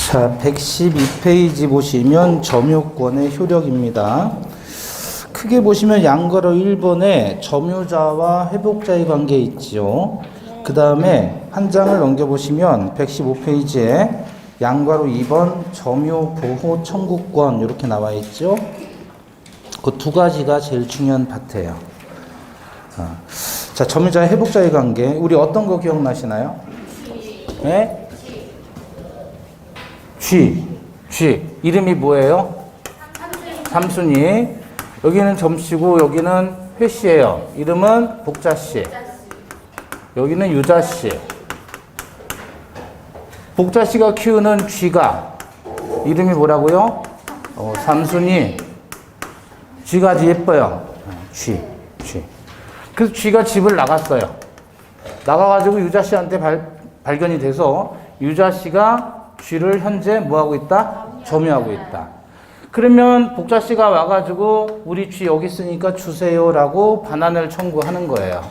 자, 112페이지 보시면 점유권의 효력입니다. 크게 보시면 양가로 1번에 점유자와 회복자의 관계 있지요. 그 다음에 한 장을 넘겨보시면 115페이지에 양가로 2번 점유 보호 청구권 이렇게 나와 있죠. 그 두 가지가 제일 중요한 파트예요. 자, 점유자와 회복자의 관계 우리 어떤 거 기억나시나요? 네? G 이름이 뭐예요? 삼순이. 여기는 점씨고 여기는 회씨예요. 이름은 복자씨. 여기는 유자씨. 복자씨가 키우는 G가 이름이 뭐라고요? 삼순이. G가 아주 예뻐요. G. 그래서 G가 집을 나갔어요. 나가가지고 유자씨한테 발견이 돼서 유자씨가 G를 현재 뭐하고 있다? 점유하고 있다. 그러면 복자씨가 와가지고 우리 G 여기 있으니까 주세요라고 반환을 청구하는 거예요.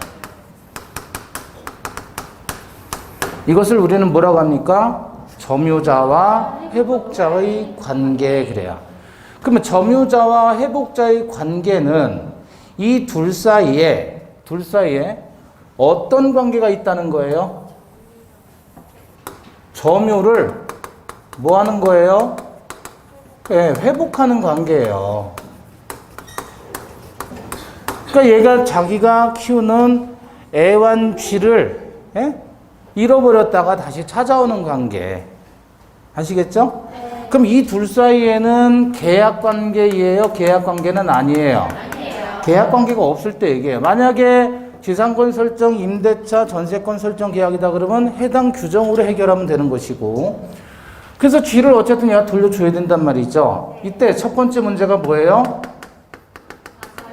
이것을 우리는 뭐라고 합니까? 점유자와 회복자의 관계 그래요. 그러면 점유자와 회복자의 관계는 이 둘 사이에 어떤 관계가 있다는 거예요? 점유를 뭐 하는 거예요? 네, 회복하는 관계예요. 그러니까 얘가 자기가 키우는 애완쥐를 잃어버렸다가 다시 찾아오는 관계. 아시겠죠? 그럼 이 둘 사이에는 계약 관계예요? 계약 관계는 아니에요? 계약 관계가 없을 때 얘기해요. 만약에 지상권 설정, 임대차, 전세권 설정 계약이다 그러면 해당 규정으로 해결하면 되는 것이고, 그래서 G를 어쨌든 얘가 돌려줘야 된단 말이죠. 이때 첫 번째 문제가 뭐예요?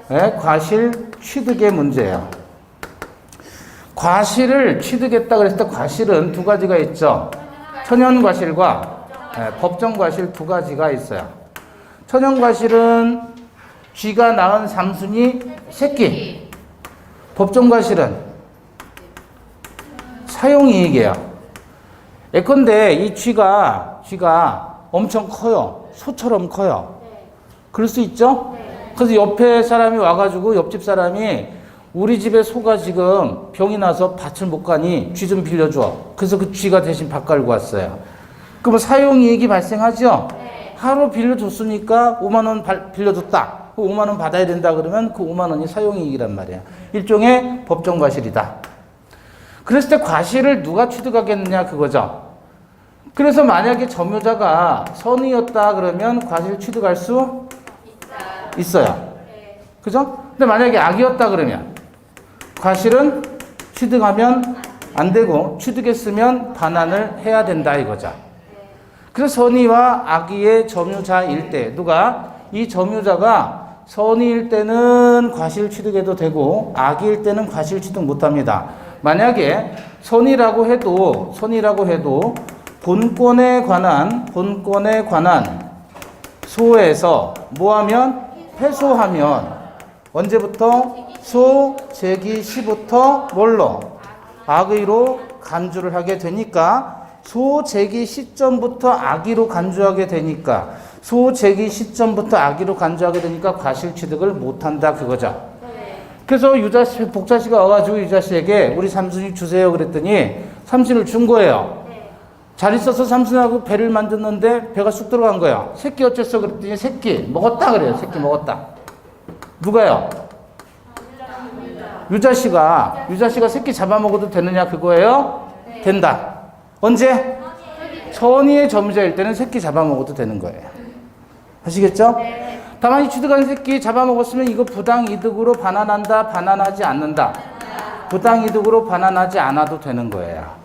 네, 과실 취득의 문제예요. 과실을 취득했다 그랬을 때 과실은 두 가지가 있죠. 천연과실과 법정과실 두 가지가 있어요. 천연과실은 G가 낳은 삼순이 새끼. 법정과실은 사용이익이에요. 예컨대 이 G가 엄청 커요. 소처럼 커요. 그럴 수 있죠? 그래서 옆에 사람이 와가지고 옆집 사람이 우리 집에 소가 지금 병이 나서 밭을 못 가니 쥐 좀 빌려줘. 그래서 그 G가 대신 밭 갈고 왔어요. 그러면 사용이익이 발생하죠? 하루 빌려줬으니까 5만 원 빌려줬다. 그 5만 원 받아야 된다 그러면 그 5만 원이 사용이익이란 말이야. 일종의 법정과실이다. 그랬을 때 과실을 누가 취득하겠느냐 그거죠. 그래서 만약에 점유자가 선의였다 그러면 과실 취득할 수 있어요. 그죠? 근데 만약에 악이었다 그러면 과실은 취득하면 안 되고 취득했으면 반환을 해야 된다 이거죠. 그래서 선의와 악의의 점유자일 때 이 점유자가 선의일 때는 과실 취득해도 되고 악의일 때는 과실 취득 못합니다. 만약에 선의라고 해도 본권에 관한 소에서 뭐하면 패소하면 언제부터? 소 제기 시부터 뭘로? 악의로 간주를 하게 되니까 소 제기 시점부터 악의로 간주하게 되니까 과실 취득을 못한다 그거죠. 그래서 복자씨가 와가지고 유자씨에게 우리 삼순이 주세요 그랬더니 삼순을 준 거예요. 잘 있어서 삼순하고 배를 만졌는데 배가 쑥 들어간 거예요. 새끼 어쨌어 그랬더니 새끼 먹었다 그래요. 새끼 먹었다. 누가요? 유자씨가 새끼 잡아먹어도 되느냐 그거예요? 된다. 언제? 선의의 점유자일 때는 새끼 잡아먹어도 되는 거예요. 아시겠죠? 다만 이 취득한 새끼 잡아먹었으면 이거 부당이득으로 반환한다, 반환하지 않는다. 부당이득으로 반환하지 않아도 되는 거예요.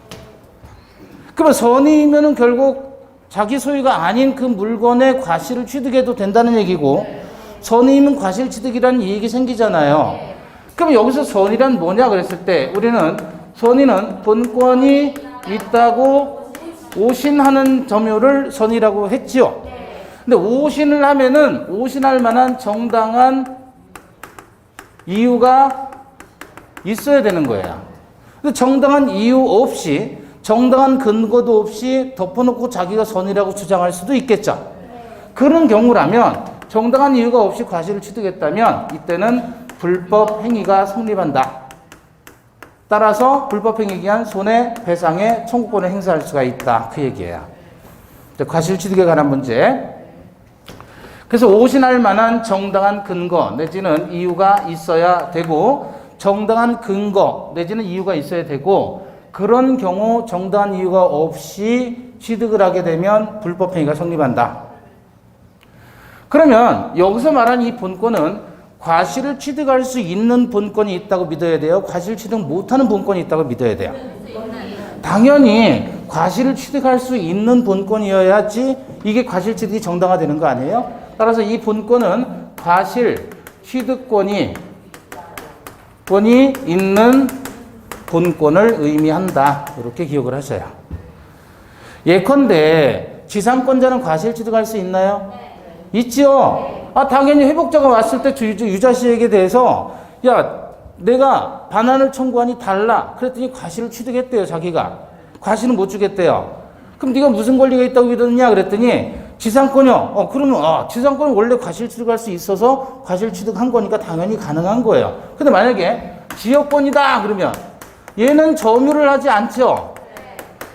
그러면 선의면은 결국 자기 소유가 아닌 그 물건의 과실을 취득해도 된다는 얘기고, 선의면 과실 취득이라는 이익이 생기잖아요. 그럼 여기서 선의란 뭐냐 그랬을 때 우리는 선의는 본권이 있다고 오신하는 점유를 선의라고 했지요. 근데 오신을 하면은 오신할 만한 정당한 이유가 있어야 되는 거예요. 근데 정당한 이유 없이 정당한 근거도 없이 덮어놓고 자기가 선이라고 주장할 수도 있겠죠. 그런 경우라면 정당한 이유가 없이 과실을 취득했다면 이때는 불법 행위가 성립한다. 따라서 불법 행위에 의한 손해배상의 청구권을 행사할 수가 있다. 그 얘기예요. 과실 취득에 관한 문제. 그래서 오신할 만한 정당한 근거 내지는 이유가 있어야 되고, 정당한 근거 내지는 이유가 있어야 되고, 그런 경우 정당한 이유가 없이 취득을 하게 되면 불법 행위가 성립한다. 그러면 여기서 말한 이 본권은 과실을 취득할 수 있는 본권이 있다고 믿어야 돼요? 과실 취득 못하는 본권이 있다고 믿어야 돼요? 당연히 과실을 취득할 수 있는 본권이어야지 이게 과실 취득이 정당화되는 거 아니에요? 따라서 이 본권은 과실 취득권이 있는 본권을 의미한다. 이렇게 기억을 하셔요. 예컨대 지상권자는 과실 취득할 수 있나요? 있지요. 당연히 회복자가 왔을 때 유자 씨에게 대해서 야, 내가 반환을 청구하니 달라. 그랬더니 과실을 취득했대요. 자기가. 과실은 못 주겠대요. 그럼 네가 무슨 권리가 있다고 믿었냐? 그랬더니 지상권이요. 그러면 지상권은 원래 과실 취득할 수 있어서 과실 취득한 거니까 당연히 가능한 거예요. 근데 만약에 지역권이다 그러면 얘는 점유를 하지 않죠.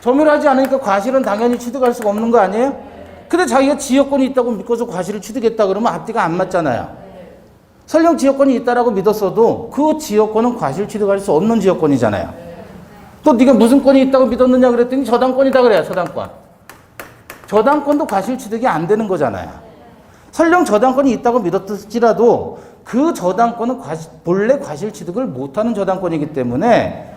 점유를 하지 않으니까 과실은 당연히 취득할 수가 없는 거 아니에요? 근데 자기가 지역권이 있다고 믿고서 과실을 취득했다 그러면 앞뒤가 안 맞잖아요. 설령 지역권이 있다라고 믿었어도 그 지역권은 과실 취득할 수 없는 지역권이잖아요. 또 네가 무슨 권이 있다고 믿었느냐 그랬더니 저당권이다 그래요. 저당권. 저당권도 과실 취득이 안 되는 거잖아요. 설령 저당권이 있다고 믿었을지라도 그 저당권은 본래 과실 취득을 못하는 저당권이기 때문에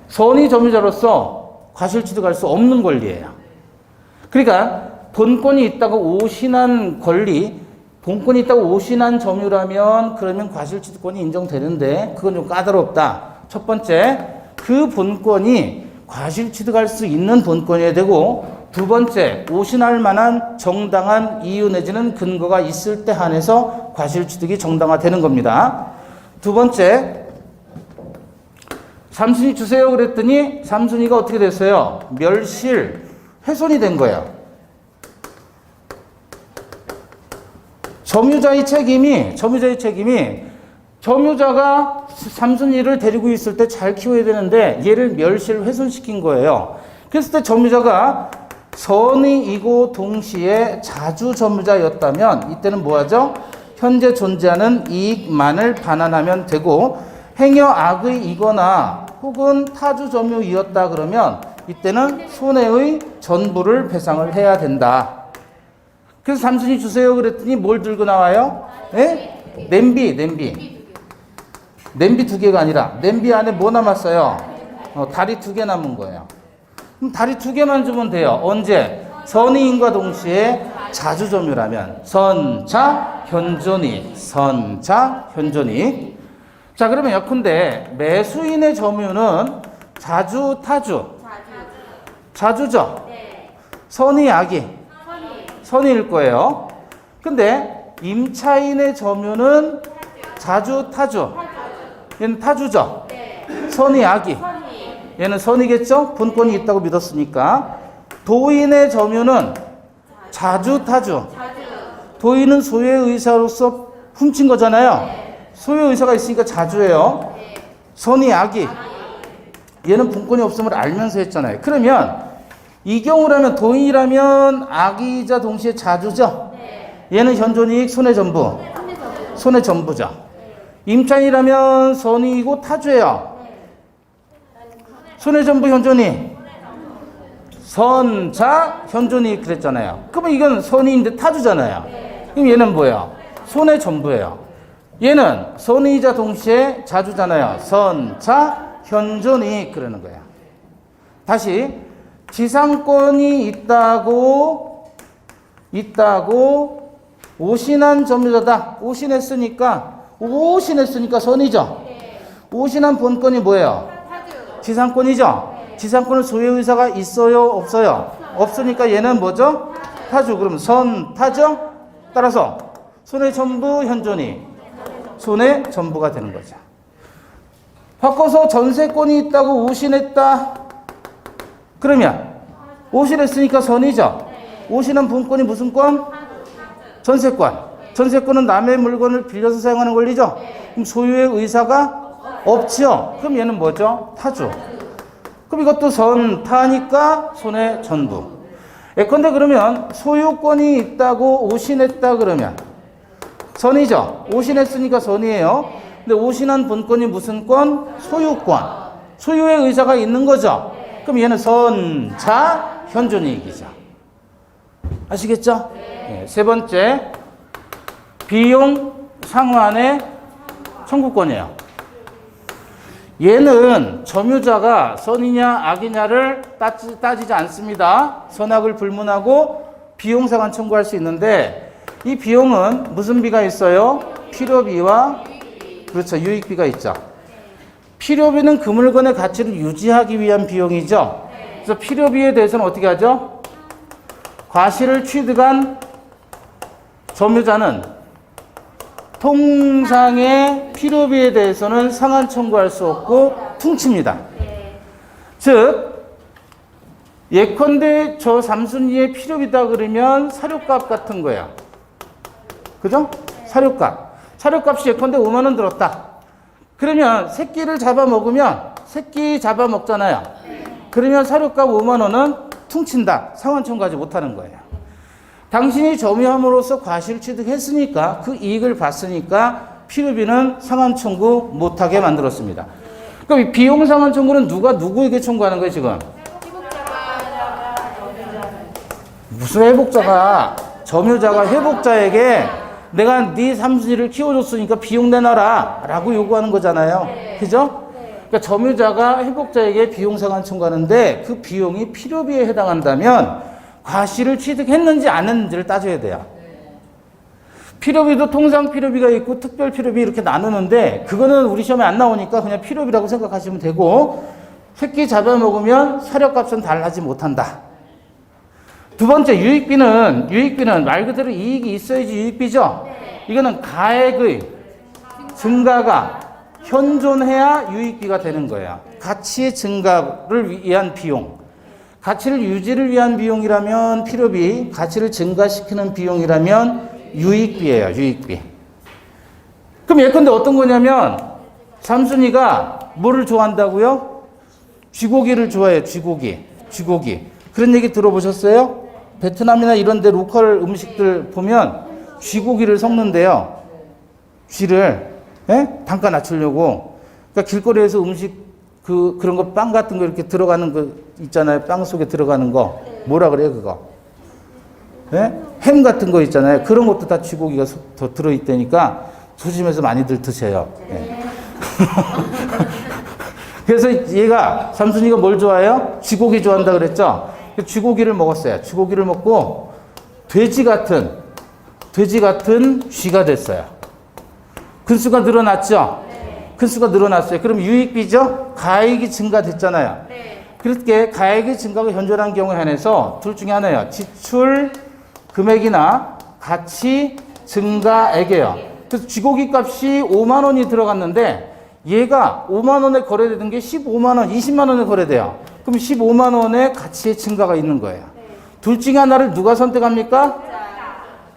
선의 점유자로서 과실 취득할 수 없는 권리예요. 그러니까 본권이 있다고 오신한 권리, 본권이 있다고 오신한 점유라면 그러면 과실 취득권이 인정되는데 그건 좀 까다롭다. 첫 번째, 그 본권이 과실 취득할 수 있는 본권이어야 되고, 두 번째, 오신할 만한 정당한 이유 내지는 근거가 있을 때 한해서 과실 취득이 정당화되는 겁니다. 두 번째, 삼순이 주세요 그랬더니 삼순이가 어떻게 됐어요? 멸실, 훼손이 된 거예요. 점유자의 책임이 점유자가 삼순이를 데리고 있을 때 잘 키워야 되는데 얘를 멸실, 훼손시킨 거예요. 그랬을 때 점유자가 선의이고 동시에 자주 점유자였다면 이때는 뭐하죠? 현재 존재하는 이익만을 반환하면 되고, 행여 악의이거나 혹은 타주 점유이었다 그러면 이때는 손해의 전부를 배상을 해야 된다. 그래서 삼순이 주세요 그랬더니 뭘 들고 나와요? 냄비 두 개가 아니라 냄비 안에 뭐 남았어요? 다리 2개 남은 거예요. 그럼 다리 2개만 주면 돼요. 언제? 선의인과 동시에 자주 점유라면 선자 현존이익. 자, 그러면 예컨대 매수인의 점유는 자주 타주. 자주죠. 선의 악이 선의일 거예요. 근데 임차인의 점유는 자주 타주. 얘는 타주죠. 선의 악이. 얘는 선이겠죠? 본권이 있다고 믿었으니까. 도인의 점유는 자주 타주. 도인은 소유의 의사로서 훔친 거잖아요. 소유의 의사가 있으니까 자주예요. 선의 악이. 얘는 본권이 없음을 알면서 했잖아요. 그러면 이 경우라면 도인이라면 악이자 동시에 자주죠. 얘는 현존이익 손해전부. 손해전부죠. 임차인이라면 선의이고 타주예요. 손해전부 현존이익. 선자 현존이익 그랬잖아요. 그러면 이건 선의인데 타주잖아요. 그럼 얘는 뭐예요? 손해전부예요. 얘는 선의이자 동시에 자주잖아요. 선자 현존이익 그러는 거예요. 다시 지상권이 있다고 오신한 점유자다. 오신했으니까 선이죠. 오신한 본권이 뭐예요? 지상권이죠. 지상권은 소유의 의사가 있어요? 없어요? 없으니까 얘는 뭐죠? 타주. 그럼 선타죠? 따라서 손해전부 현존이 손해전부가 되는 거죠. 바꿔서 전세권이 있다고 오신했다. 그러면 오신했으니까 선이죠. 오신한 분권이 무슨 권? 전세권. 전세권은 남의 물건을 빌려서 사용하는 권리죠. 그럼 소유의 의사가 없죠. 그럼 얘는 뭐죠? 타주. 그럼 이것도 선타니까 손의 전부. 예컨대 그러면 소유권이 있다고 오신했다 그러면 선이죠. 오신했으니까 선이에요. 근데 오신한 분권이 무슨 권? 소유권. 소유의 의사가 있는 거죠. 그럼 얘는 선자 현존이익이죠. 아시겠죠? 네. 세 번째 비용 상환의 청구권이에요. 얘는 점유자가 선이냐 악이냐를 따지지 않습니다. 선악을 불문하고 비용 상환 청구할 수 있는데 이 비용은 무슨 비가 있어요? 필요비와 그렇죠. 유익비가 있죠. 필요비는 그 물건의 가치를 유지하기 위한 비용이죠. 그래서 필요비에 대해서는 어떻게 하죠? 과실을 취득한 점유자는 통상의 필요비에 대해서는 상환 청구할 수 없고 퉁칩니다. 즉 예컨대 저 삼순이의 필요비다 그러면 사료값 같은 거야. 그죠? 사료값. 사료값이 예컨대 5만 원 들었다. 그러면 새끼를 잡아먹으면 새끼 잡아먹잖아요. 그러면 사료값 5만 원은 퉁친다. 상환 청구하지 못하는 거예요. 당신이 점유함으로써 과실 취득했으니까 그 이익을 봤으니까 필요비는 상환 청구 못하게 만들었습니다. 그럼 이 비용 상환 청구는 누가 누구에게 청구하는 거예요 지금? 무슨 회복자가 점유자가 회복자에게 내가 네 삼순이를 키워줬으니까 비용 내놔라 라고 요구하는 거잖아요. 그죠? 그러니까 점유자가 회복자에게 비용 상환 청구하는데 그 비용이 필요비에 해당한다면 과실을 취득했는지 안 했는지를 따져야 돼요. 필요비도 통상 필요비가 있고 특별 필요비 이렇게 나누는데 그거는 우리 시험에 안 나오니까 그냥 필요비라고 생각하시면 되고 새끼 잡아먹으면 사료값은 달하지 못한다. 두 번째 유익비는 말 그대로 이익이 있어야지 유익비죠. 이거는 가액의 증가가 현존해야 유익비가 되는 거예요. 가치의 증가를 위한 비용. 가치를 유지를 위한 비용이라면 필요비, 가치를 증가시키는 비용이라면 유익비예요. 유익비. 그럼 예컨대 어떤 거냐면 삼순이가 뭐를 좋아한다고요? 쥐고기를 좋아해요. 쥐고기. 그런 얘기 들어보셨어요? 베트남이나 이런 데 로컬 음식들 보면 쥐고기를 섞는데요. 쥐를 단가 낮추려고. 그러니까 길거리에서 음식 그런 거 빵 같은 거 이렇게 들어가는 거 있잖아요. 빵 속에 들어가는 거. 뭐라 그래요, 그거? 햄 같은 거 있잖아요. 그런 것도 다 쥐고기가 더 들어있다니까 조심해서 많이들 드세요. 그래서 얘가, 삼순이가 뭘 좋아해요? 쥐고기 좋아한다 그랬죠? 쥐고기를 먹었어요. 쥐고기를 먹고 돼지 같은 쥐가 됐어요. 근수가 늘어났죠? 근수가 늘어났어요. 그럼 유익비죠? 가액이 증가됐잖아요. 그렇게 가액의 증가가 현존한 경우에 한해서 둘 중에 하나예요. 지출 금액이나 가치 증가액이에요. 그래서 쥐고기 값이 5만 원이 들어갔는데 얘가 5만 원에 거래되는 게 15만 원, 20만 원에 거래돼요. 그럼 15만 원의 가치의 증가가 있는 거예요. 둘 중에 하나를 누가 선택합니까?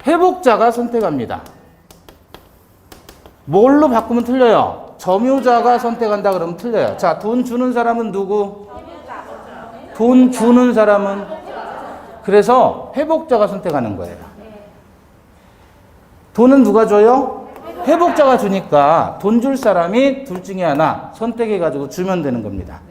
회복자가 선택합니다. 뭘로 바꾸면 틀려요? 점유자가 선택한다 그러면 틀려요. 자, 돈 주는 사람은 누구? 돈 주는 사람은? 그래서 회복자가 선택하는 거예요. 돈은 누가 줘요? 회복자가 주니까 돈 줄 사람이 둘 중에 하나 선택해가지고 주면 되는 겁니다.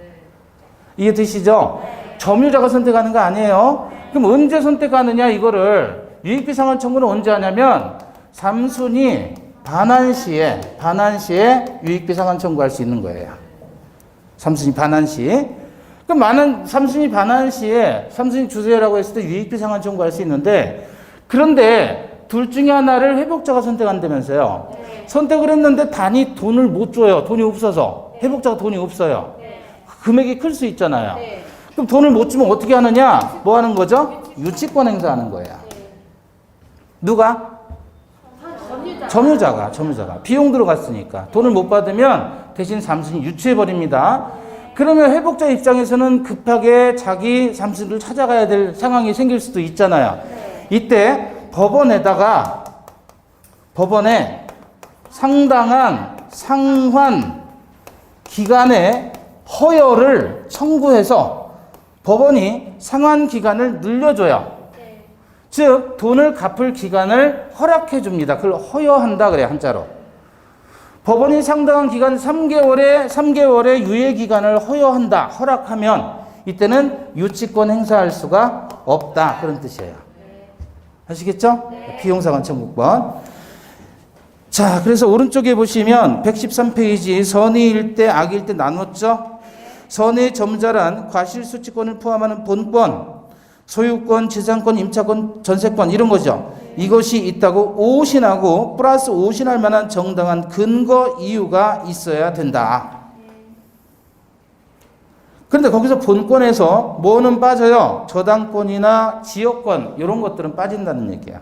이해되시죠? 점유자가 선택하는 거 아니에요. 그럼 언제 선택하느냐 이거를 유익비 상환 청구는 언제 하냐면 삼순이 반환 시에 유익비 상환 청구할 수 있는 거예요. 삼순이 반환 시. 그럼 많은 삼순이 반환 시에 삼순이 주세요라고 했을 때 유익비 상환 청구할 수 있는데 그런데 둘 중에 하나를 회복자가 선택한다면서요. 선택을 했는데 단위 돈을 못 줘요. 돈이 없어서. 회복자가 돈이 없어요. 금액이 클 수 있잖아요. 그럼 돈을 못 주면 어떻게 하느냐? 뭐 하는 거죠? 유치권 행사하는 거예요. 누가? 점유자가 비용 들어갔으니까 돈을 못 받으면 대신 삼순이 유치해버립니다. 그러면 회복자 입장에서는 급하게 자기 잠수를 찾아가야 될 상황이 생길 수도 있잖아요. 이때 법원에 상당한 상환 기간의 허여를 청구해서 법원이 상환 기간을 늘려줘요. 즉 돈을 갚을 기간을 허락해 줍니다. 그걸 허여한다 그래요, 한자로. 법원이 상당한 기간 3개월의 유예 기간을 허여한다, 허락하면 이때는 유치권 행사할 수가 없다, 그런 뜻이에요. 아시겠죠? 비용상환 청구권. 자, 그래서 오른쪽에 보시면 113페이지 선의일 때 악일 때 나눴죠? 선의 점자란 과실수취권을 포함하는 본권, 소유권, 지상권, 임차권, 전세권 이런 거죠. 이것이 있다고 오신하고 플러스 오신할 만한 정당한 근거 이유가 있어야 된다. 그런데 거기서 본권에서 뭐는 빠져요? 저당권이나 지역권 이런 것들은 빠진다는 얘기야.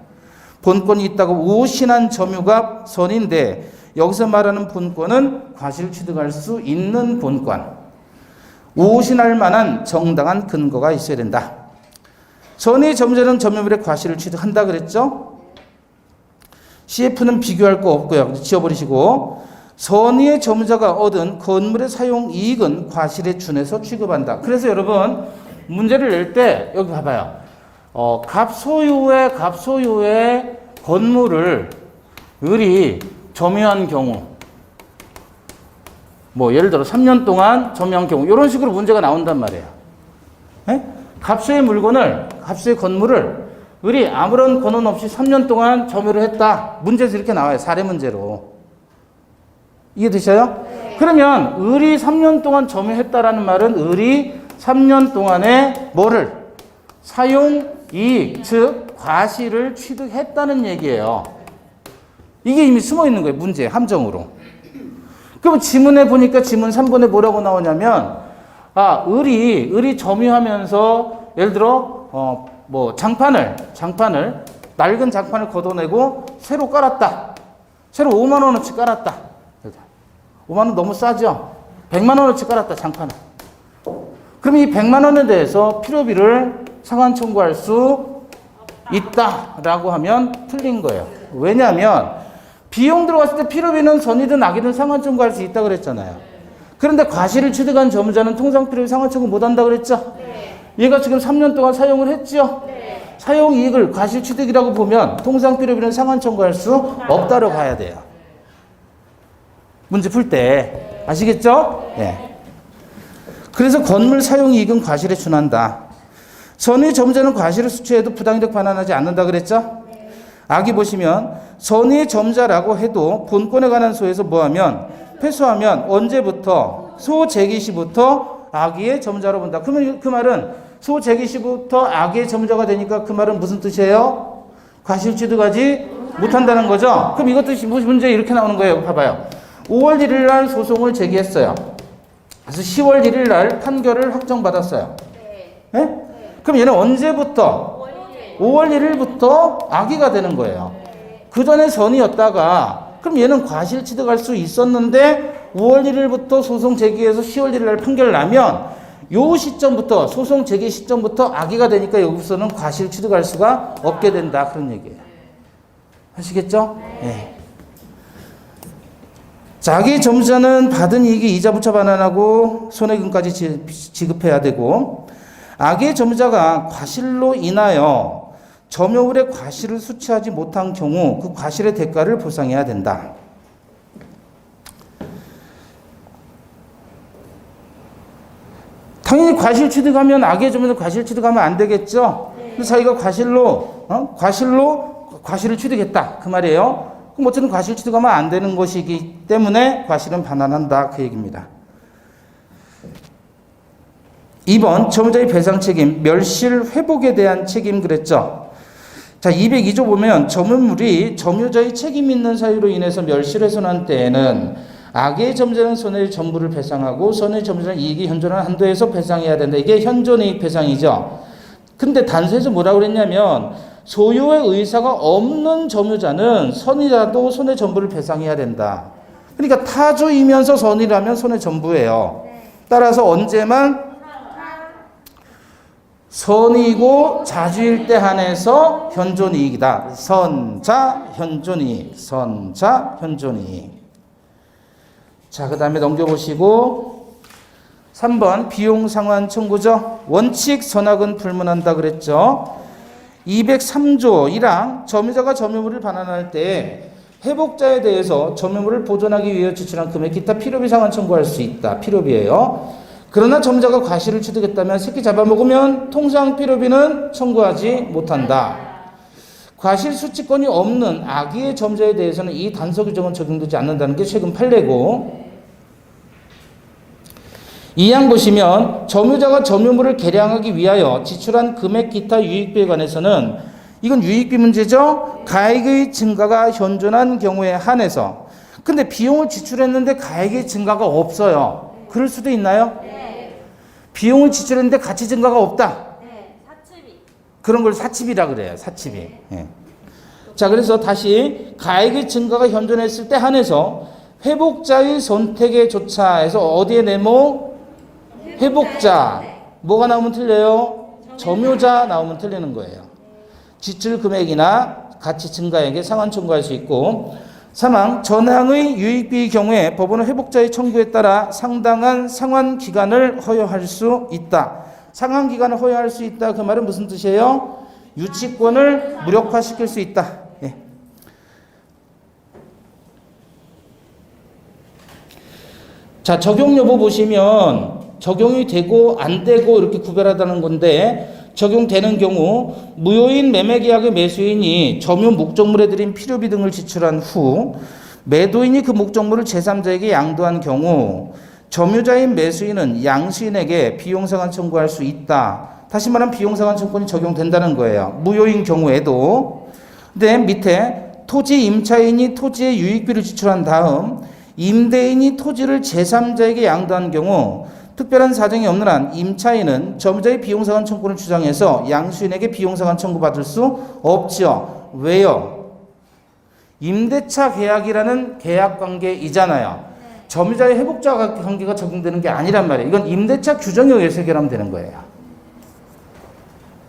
본권이 있다고 오신한 점유가 선인데 여기서 말하는 본권은 과실 취득할 수 있는 본권. 오신할 만한 정당한 근거가 있어야 된다. 선의 점자는 점유물의 과실을 취득한다 그랬죠? CF는 비교할 거 없고요. 지워버리시고 선의의 점자가 얻은 건물의 사용 이익은 과실에 준해서 취급한다. 그래서 여러분 문제를 낼 때 여기 봐봐요. 갑소유의 건물을 을이 점유한 경우 뭐 예를 들어 3년 동안 점유한 경우 이런 식으로 문제가 나온단 말이에요. 네? 갑수의 건물을 을이 아무런 권한 없이 3년 동안 점유를 했다. 문제에서 이렇게 나와요. 사례 문제로. 이해되셔요? 네. 그러면 을이 3년 동안 점유했다라는 말은 을이 3년 동안에 뭐를? 사용 이익, 즉 과실을 취득했다는 얘기예요. 이게 이미 숨어 있는 거예요. 문제, 함정으로. 그럼 지문에 보니까 지문 3번에 뭐라고 나오냐면 을이 점유하면서 예를 들어 장판을 낡은 장판을 걷어내고 새로 깔았다. 새로 5만 원어치 깔았다. 5만 원 너무 싸죠? 100만 원어치 깔았다, 장판을. 그럼 이 100만 원에 대해서 필요비를 상환 청구할 수 있다라고 하면 틀린 거예요. 왜냐하면 비용 들어갔을 때 필요비는 선이든 악이든 상환 청구할 수 있다 그랬잖아요. 그런데 과실을 취득한 점유자는 통상 필요비 상환 청구 못 한다 그랬죠? 얘가 지금 3년 동안 사용을 했죠? 사용 이익을 과실 취득이라고 보면 통상 필요비는 상환 청구할 수 없다로 봐야 돼요. 문제 풀 때. 아시겠죠? 네. 그래서 건물 사용 이익은 과실에 준한다. 선의 점자는 과실을 수취해도 부당이득 반환하지 않는다 그랬죠? 악이 보시면 선의 점자라고 해도 본권에 관한 소에서 뭐하면 패소하면 언제부터? 소재기 시부터 악의의 점자로 본다. 그러면 그 말은 소재기 시부터 악의의 점자가 되니까 그 말은 무슨 뜻이에요? 과실 취득하지 못한다는 거죠? 그럼 이것도 문제 이렇게 나오는 거예요. 봐봐요. 5월 1일 날 소송을 제기했어요. 그래서 10월 1일 날 판결을 확정받았어요. 네? 그럼 얘는 언제부터? 5월 1일부터 악의가 되는 거예요. 그 전에 선이었다가 그럼 얘는 과실 취득할 수 있었는데 5월 1일부터 소송 제기해서 10월 1일 날 판결 나면 요 시점부터 소송 제기 시점부터 악의가 되니까 여기서는 과실 취득할 수가 없게 된다. 그런 얘기예요. 아시겠죠? 네. 자기 점자는 받은 이익이 이자 부차 반환하고 손해금까지 지급해야 되고 악의 점자가 과실로 인하여 점유물의 과실을 수취하지 못한 경우 그 과실의 대가를 보상해야 된다. 당연히 과실 취득하면 악의 점유는 과실 취득하면 안 되겠죠. 근데 자기가 과실을 취득했다 그 말이에요. 그럼 어쨌든 과실 취득하면 안 되는 것이기 때문에 과실은 반환한다 그 얘기입니다. 2번 점유자의 배상 책임, 멸실 회복에 대한 책임 그랬죠. 자, 202조 보면 점유물이 점유자의 책임 있는 사유로 인해서 멸실훼손한 때에는 악의 점유자는 손해의 전부를 배상하고 손해의 점유자는 이익이 현존한 한도에서 배상해야 된다. 이게 현존이익 배상이죠. 근데 단서에서 뭐라고 그랬냐면 소유의 의사가 없는 점유자는 선이라도 손해 전부를 배상해야 된다. 그러니까 타주이면서 선이라면 손해 전부예요. 따라서 언제만 선이고 자주일 때 한해서 현존이익이다. 선자 현존이익. 선자 현존이익. 자, 그 다음에 넘겨보시고 3번 비용 상환 청구죠. 원칙 선악은 불문한다 그랬죠. 203조 1항 점유자가 점유물을 반환할 때 회복자에 대해서 점유물을 보존하기 위해 지출한 금액 기타 필요비 상환 청구할 수 있다. 필요비예요. 그러나 점유자가 과실을 취득했다면 새끼 잡아먹으면 통상 필요비는 청구하지 못한다. 과실 수취권이 없는 악의의 점자에 대해서는 이 단서 규정은 적용되지 않는다는 게 최근 판례고, 2항 보시면 점유자가 점유물을 개량하기 위하여 지출한 금액 기타 유익비에 관해서는 이건 유익비 문제죠. 가액의 증가가 현존한 경우에 한해서. 근데 비용을 지출했는데 가액의 증가가 없어요. 그럴 수도 있나요? 비용을 지출했는데 가치 증가가 없다. 사치비. 그런 걸 사치비라 그래요. 사치비. 예. 자, 그래서 다시 가액의 증가가 현존했을 때 한해서 회복자의 선택에 조차해서 어디에 네모? 회복자. 뭐가 나오면 틀려요? 점유자 나오면 틀리는 거예요. 지출 금액이나 가치 증가액에 상환 청구할 수 있고, 3항 전항의 유익비의 경우에 법원은 회복자의 청구에 따라 상당한 상환 기간을 허용할 수 있다. 상환 기간을 허용할 수 있다. 그 말은 무슨 뜻이에요? 유치권을 무력화시킬 수 있다. 예. 자, 적용 여부 보시면 적용이 되고 안 되고 이렇게 구별하다는 건데, 적용되는 경우 무효인 매매계약의 매수인이 점유 목적물에 들인 필요비 등을 지출한 후 매도인이 그 목적물을 제3자에게 양도한 경우 점유자인 매수인은 양수인에게 비용상환 청구할 수 있다. 다시 말하면 비용상환 청구권이 적용된다는 거예요. 무효인 경우에도. 근데 밑에 토지 임차인이 토지의 유익비를 지출한 다음 임대인이 토지를 제3자에게 양도한 경우 특별한 사정이 없는 한 임차인은 점유자의 비용상환 청구를 주장해서 양수인에게 비용상환 청구받을 수 없죠. 왜요? 임대차 계약이라는 계약관계이잖아요. 점유자의 회복자 관계가 적용되는 게 아니란 말이에요. 이건 임대차 규정에 의해서 해결하면 되는 거예요.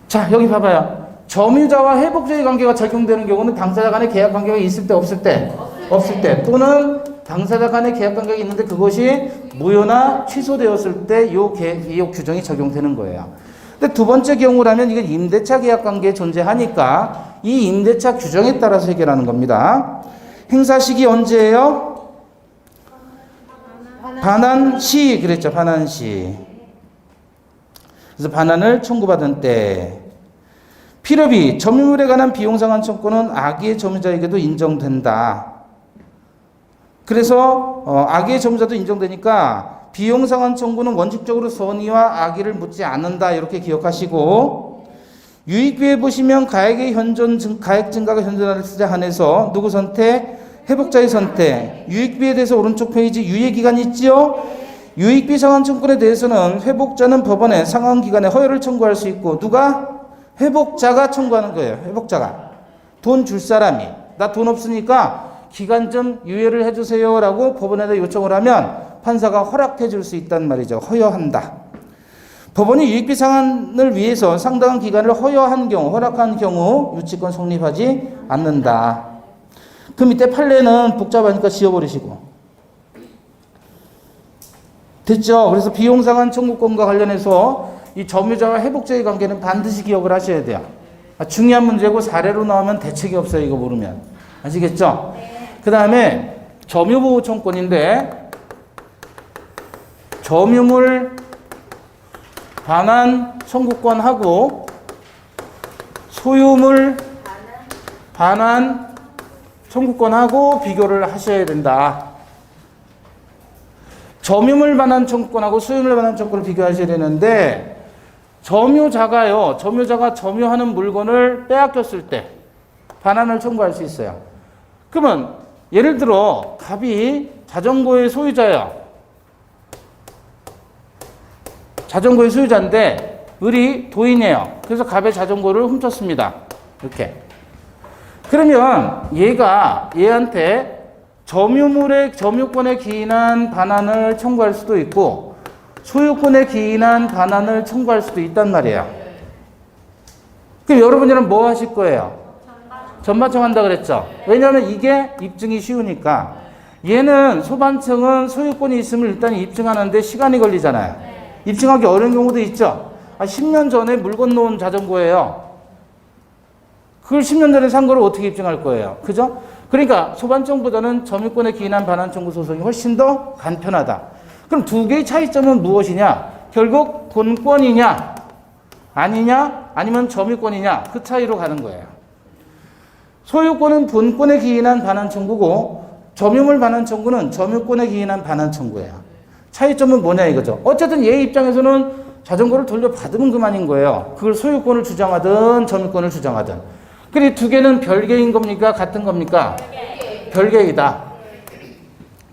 자, 여기 봐봐요. 점유자와 회복자의 관계가 적용되는 경우는 당사자 간의 계약 관계가 있을 때 없을 때? 없을 때. 또는 당사자 간의 계약 관계가 있는데 그것이 무효나 취소되었을 때 이 규정이 적용되는 거예요. 근데 두 번째 경우라면 이건 임대차 계약 관계에 존재하니까 이 임대차 규정에 따라서 해결하는 겁니다. 행사 시기 언제예요? 반환 시 그랬죠. 반환 시. 그래서 반환을 청구받은 때. 필요비, 점유물에 관한 비용상환 청구는 악의의 점유자에게도 인정된다. 그래서 악의의 점유자도 인정되니까 비용상환 청구는 원칙적으로 선의와 악의를 묻지 않는다. 이렇게 기억하시고, 유익비에 보시면 가액의 가액 증가가 현존할 때 한해서 누구 선택? 회복자의 선택. 유익비에 대해서 오른쪽 페이지 유예기간 있지요? 유익비 상환 청구에 대해서는 회복자는 법원에 상환기간에 허여를 청구할 수 있고, 누가? 회복자가 청구하는 거예요. 회복자가. 돈 줄 사람이. 나 돈 없으니까 기간 좀 유예를 해주세요 라고 법원에다 요청을 하면 판사가 허락해 줄 수 있단 말이죠. 허여한다. 법원이 유익비 상환을 위해서 상당한 기간을 허여한 경우, 허락한 경우 유치권 성립하지 않는다. 그 밑에 판례는 복잡하니까 지워버리시고. 됐죠? 그래서 비용상환 청구권과 관련해서 이 점유자와 회복자의 관계는 반드시 기억을 하셔야 돼요. 중요한 문제고 사례로 나오면 대책이 없어요. 이거 모르면. 아시겠죠? 네. 그 다음에 점유보호 청구권인데 점유물 반환 청구권하고 소유물 반환 청구권하고 비교를 하셔야 된다. 점유물 반환 청구권하고 소유물 반환 청구권을 비교하셔야 되는데, 점유자가 점유하는 물건을 빼앗겼을 때 반환을 청구할 수 있어요. 그러면 예를 들어 갑이 자전거의 소유자예요. 자전거의 소유자인데 을이 도인이에요. 그래서 갑의 자전거를 훔쳤습니다. 이렇게. 그러면 얘한테 점유권에 기인한 반환을 청구할 수도 있고, 소유권에 기인한 반환을 청구할 수도 있단 말이에요. 그럼 여러분들은 뭐 하실 거예요? 전반청 한다 그랬죠? 왜냐하면 이게 입증이 쉬우니까. 얘는 소반청은 소유권이 있음을 일단 입증하는데 시간이 걸리잖아요. 입증하기 어려운 경우도 있죠. 10년 전에 물건 놓은 자전거예요. 그걸 10년 전에 산 거를 어떻게 입증할 거예요? 그죠? 그러니까 소반청보다는 점유권에 기인한 반환 청구 소송이 훨씬 더 간편하다. 그럼 두 개의 차이점은 무엇이냐? 결국 본권이냐 아니냐 아니면 점유권이냐 그 차이로 가는 거예요. 소유권은 본권에 기인한 반환 청구고 점유물 반환 청구는 점유권에 기인한 반환 청구예요. 차이점은 뭐냐 이거죠. 어쨌든 얘 입장에서는 자전거를 돌려받으면 그만인 거예요. 그걸 소유권을 주장하든 점유권을 주장하든. 그리고 두 개는 별개인 겁니까? 같은 겁니까? 별개이다.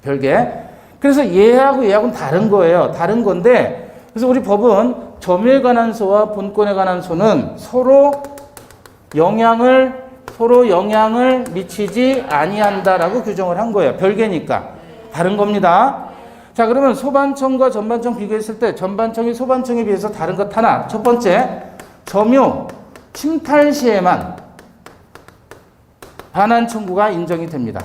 별개. 그래서 얘하고는 다른 거예요. 다른 건데 그래서 우리 법은 점유에 관한 소와 본권에 관한 소는 서로 영향을 미치지 아니한다라고 규정을 한 거예요. 별개니까. 다른 겁니다. 자, 그러면 소반청과 전반청 비교했을 때 전반청이 소반청에 비해서 다른 것 하나. 첫 번째, 점유, 침탈 시에만 반환 청구가 인정이 됩니다.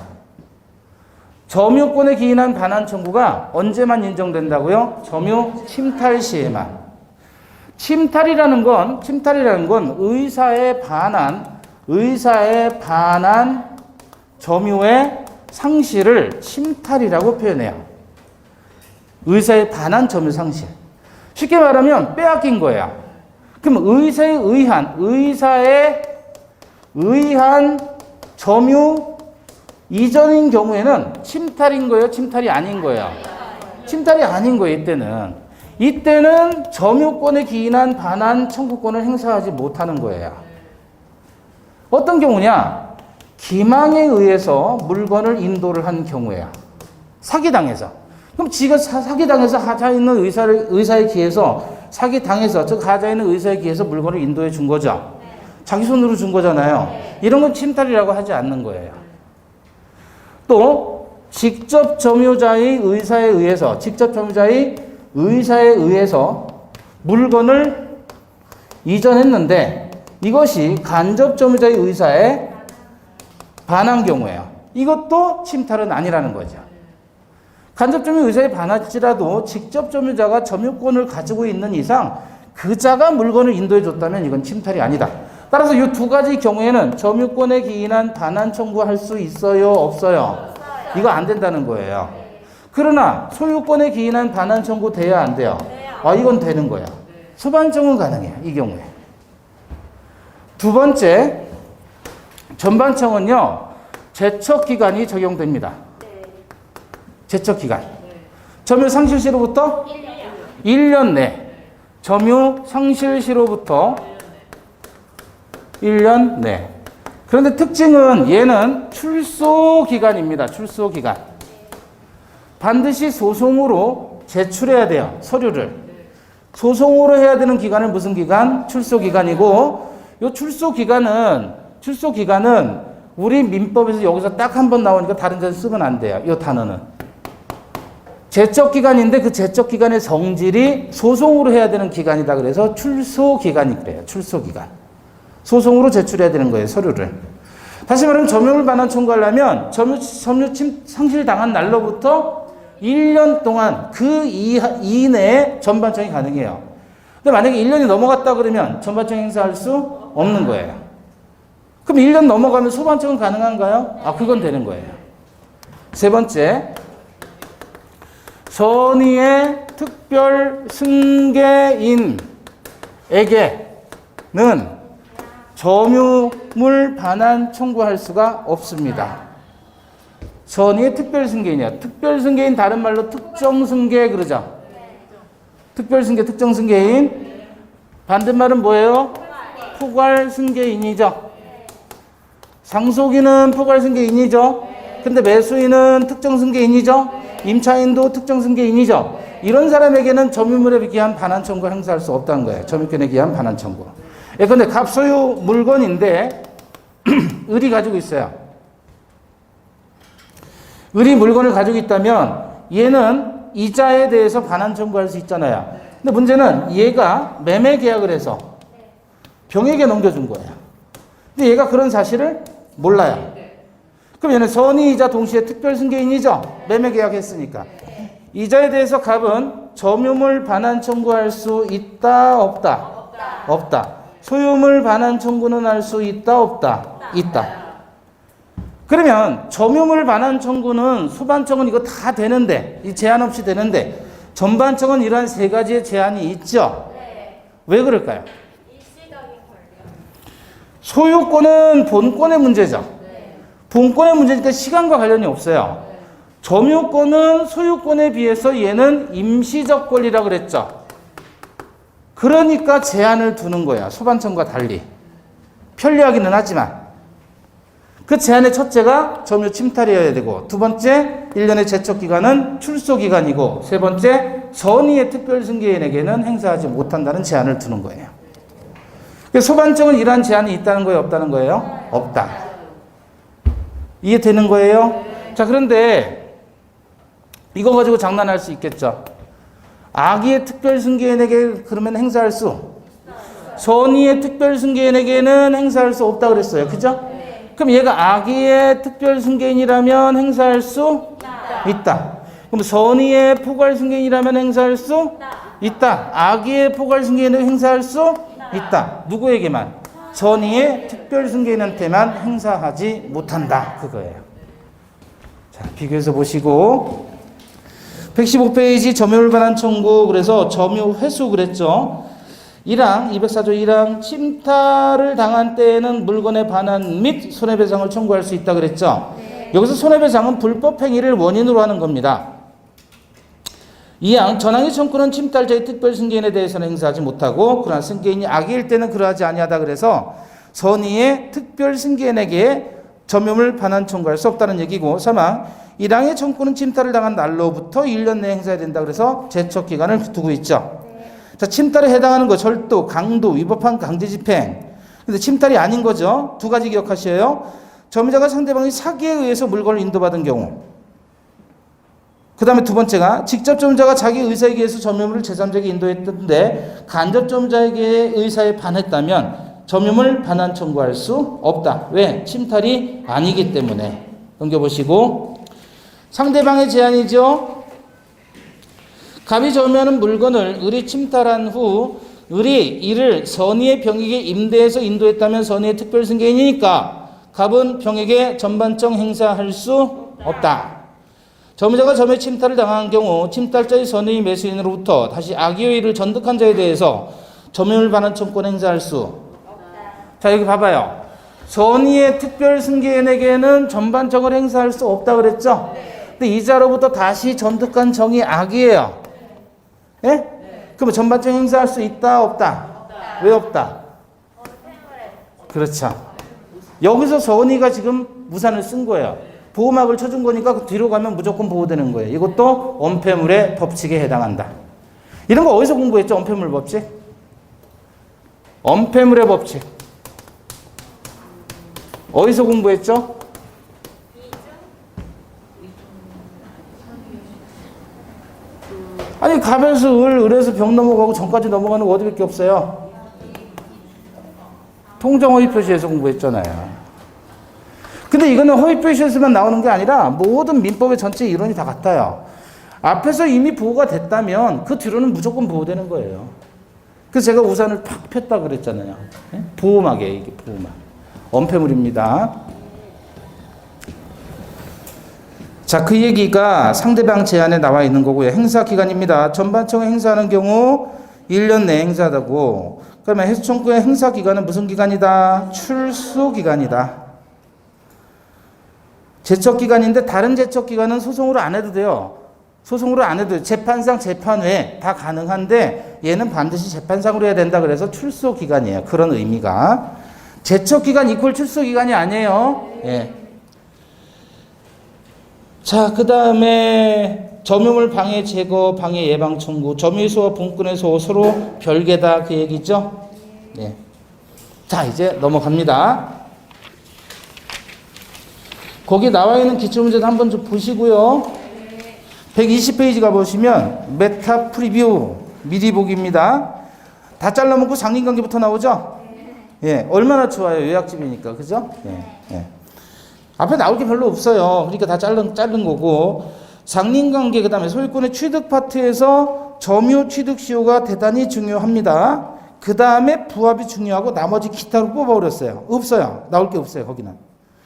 점유권에 기인한 반환 청구가 언제만 인정된다고요? 점유, 침탈 시에만. 침탈이라는 건 의사의 반환 점유의 상실을 침탈이라고 표현해요. 의사의 반환 점유 상실. 쉽게 말하면 빼앗긴 거예요. 그럼 의사에 의한 점유 이전인 경우에는 침탈인 거예요? 침탈이 아닌 거예요? 침탈이 아닌 거예요, 이때는 점유권에 기인한 반환 청구권을 행사하지 못하는 거예요. 어떤 경우냐? 기망에 의해서 물건을 인도를 한 경우예요. 사기당해서. 그럼 지가 사기당해서 하자 있는 의사에 기해서 사기당해서 즉 하자 있는 의사에 기해서 물건을 인도해 준 거죠. 자기 손으로 준 거잖아요. 이런 건 침탈이라고 하지 않는 거예요. 또 직접 점유자의 의사에 의해서 물건을 이전했는데 이것이 간접 점유자의 의사에 반한 경우예요. 이것도 침탈은 아니라는 거죠. 간접 점유 의사에 반할지라도 직접 점유자가 점유권을 가지고 있는 이상 그자가 물건을 인도해 줬다면 이건 침탈이 아니다. 따라서 이 두 가지 경우에는 점유권에 기인한 반환 청구할 수 있어요? 없어요? 이거 안 된다는 거예요. 그러나 소유권에 기인한 반환 청구 돼야 안 돼요? 이건 되는 거예요. 소반청은 가능해요. 이 경우에. 두 번째, 전반청은요. 제척기간이 적용됩니다. 제척기간. 점유 상실 시로부터 1년 내. 점유 상실 시로부터 1년 내. 그런데 특징은 얘는 출소기간입니다. 출소기간. 반드시 소송으로 제출해야 돼요. 서류를. 소송으로 해야 되는 기간은 무슨 기간? 출소기간이고 이 출소기간은 우리 민법에서 여기서 딱 한 번 나오니까 다른 데서 쓰면 안 돼요. 이 단어는. 제척기간인데 그 제척기간의 성질이 소송으로 해야 되는 기간이다 그래서 출소기간이 그래요. 출소기간. 소송으로 제출해야 되는 거예요. 서류를. 다시 말하면 점유물 반환 청구하려면 점유 상실 당한 날로부터 1년 동안 그 이내에 전반청이 가능해요. 근데 만약에 1년이 넘어갔다 그러면 전반청 행사할 수 없는 거예요. 그럼 1년 넘어가면 소반청은 가능한가요? 그건 되는 거예요. 세 번째, 선의의 특별 승계인에게는 점유물 반환 청구할 수가 없습니다. 선의의 특별 승계인이야. 특별 승계인 다른 말로 특정 승계 그러죠. 특별 승계, 특정 승계인. 반대말은 뭐예요? 포괄 승계인이죠. 상속인은 포괄 승계인이죠. 근데 매수인은 특정 승계인이죠. 임차인도 특정 승계인이죠. 이런 사람에게는 점유물에 기한 반환 청구 행사할 수 없다는 거예요. 점유권에 기한 반환 청구. 근데 갑소유 물건인데 을이 가지고 있어요. 을이 물건을 가지고 있다면 얘는 이자에 대해서 반환 청구할 수 있잖아요. 근데 문제는 얘가 매매 계약을 해서 병에게 넘겨준 거예요. 근데 얘가 그런 사실을 몰라요. 그럼 얘는 선의이자 동시에 특별승계인이죠. 매매 계약했으니까. 이자에 대해서 갑은 점유물 반환 청구할 수 있다, 없다? 없다. 소유물 반환 청구는 할 수 있다, 없다? 있다. 그러면 점유물 반환 청구는 소반청은 이거 다 되는데, 이 제한 없이 되는데, 전반청은 이러한 세 가지의 제한이 있죠. 왜 그럴까요? 소유권은 본권의 문제죠. 본권의 문제니까 시간과 관련이 없어요. 점유권은 소유권에 비해서 얘는 임시적 권리라고 그랬죠. 그러니까 제한을 두는 거야. 소반청과 달리. 편리하기는 하지만. 그 제한의 첫째가 점유 침탈이어야 되고, 두 번째 1년의 제척기간은 출소기간이고, 세 번째 선의의 특별승계인에게는 행사하지 못한다는 제한을 두는 거예요. 소반청은 이러한 제한이 있다는 거예요, 없다는 거예요? 없다. 이해되는 거예요? 자, 그런데 이거 가지고 장난할 수 있겠죠. 악의의 특별승계인에게 그러면 행사할 수, 선의의 특별승계인에게는 행사할 수 없다 그랬어요. 그죠? 그럼 얘가 악의의 특별승계인이라면 행사할 수 있다. 그럼 선의의 포괄승계인이라면 행사할 수 있다. 악의의 포괄승계인은 행사할 수 있다. 누구에게만? 선의의 특별승계인한테만 행사하지 못한다. 그거예요. 자, 비교해서 보시고 115페이지 점유물 반환 청구. 그래서 점유 회수 그랬죠. 1항 204조 1항 침탈을 당한 때에는 물건의 반환 및 손해배상을 청구할 수 있다 그랬죠. 여기서 손해배상은 불법 행위를 원인으로 하는 겁니다. 2항 전항의 청구는 침탈자의 특별승계인에 대해서는 행사하지 못하고, 그러나 승계인이 악의일 때는 그러하지 아니하다 그래서 선의의 특별승계인에게 점유물 반환 청구할 수 없다는 얘기고, 3항 1항의 청구는 침탈을 당한 날로부터 1년 내에 행사해야 된다 그래서 제척기간을 두고 있죠. 자, 침탈에 해당하는 거 절도, 강도, 위법한 강제집행. 근데 침탈이 아닌 거죠. 두 가지 기억하셔요. 점유자가 상대방이 사기에 의해서 물건을 인도받은 경우. 그 다음에 두 번째가 직접 점유자가 자기 의사에 의해서 점유물을 제3자에게 인도했던데 간접 점유자에게 의사에 반했다면 점유물 반환 청구할 수 없다. 왜? 침탈이 아니기 때문에. 넘겨보시고 상대방의 제한이죠. 갑이 점유하는 물건을 을이 침탈한 후 을이 이를 선의의 병에게 임대해서 인도했다면 선의의 특별승계인이니까 갑은 병에게 전반청 행사할 수 없다. 점유자가 점유의 침탈을 당한 경우 침탈자의 선의 매수인으로부터 다시 악의의 일을 전득한 자에 대해서 점유물 반환 청구권 행사할 수 없다. 자, 여기 봐봐요. 선의의 특별승계인에게는 전반청을 행사할 수 없다 그랬죠? 근데 이자로부터 다시 전득한 정이 악이에요. 예? 그러면 전반청 행사할 수 있다, 없다? 왜 없다? 그렇죠. 여기서 선의가 지금 무산을 쓴 거예요. 보호막을 쳐준 거니까 그 뒤로 가면 무조건 보호되는 거예요. 이것도 엄폐물의 법칙에 해당한다. 이런 거 어디서 공부했죠? 엄폐물 법칙? 엄폐물의 법칙. 어디서 공부했죠? 아니, 갑에서 을에서 병 넘어가고 정까지 넘어가는 거 어디밖에 없어요? 통정허위 표시에서 공부했잖아요. 근데 이거는 허위 표시에서만 나오는 게 아니라 모든 민법의 전체 이론이 다 같아요. 앞에서 이미 보호가 됐다면 그 뒤로는 무조건 보호되는 거예요. 그래서 제가 우산을 팍 폈다 그랬잖아요. 보호막이에요, 이게 보호막. 엄폐물입니다. 자, 그 얘기가 상대방 제한에 나와 있는 거고요. 행사 기간입니다. 전반청에 행사하는 경우 1년 내에 행사하고, 그러면 해수청구의 행사 기간은 무슨 기간이다? 출소 기간이다. 제척 기간인데 다른 제척 기간은 소송으로 안 해도 돼요. 소송으로 안 해도 돼요. 재판상 재판 외에 다 가능한데 얘는 반드시 재판상으로 해야 된다 그래서 출소 기간이에요. 그런 의미가. 제척 기간 이퀄 출소 기간이 아니에요. 예. 자, 그 다음에 점유물 방해 제거, 방해 예방 청구, 점유소와 본권에서 서로 별개다 그 얘기죠. 네. 자, 이제 넘어갑니다. 거기 나와 있는 기출문제도 한번 좀 보시고요. 120페이지 가보시면 메타 프리뷰 미리 보기입니다. 다 잘라먹고 상린관계부터 나오죠? 예, 얼마나 좋아요. 요약집이니까. 그죠? 예, 예. 앞에 나올 게 별로 없어요. 그러니까 다 자른 거고. 상린관계, 그 다음에 소유권의 취득 파트에서 점유 취득 시효가 대단히 중요합니다. 그 다음에 부합이 중요하고 나머지 기타로 뽑아버렸어요. 없어요. 나올 게 없어요. 거기는.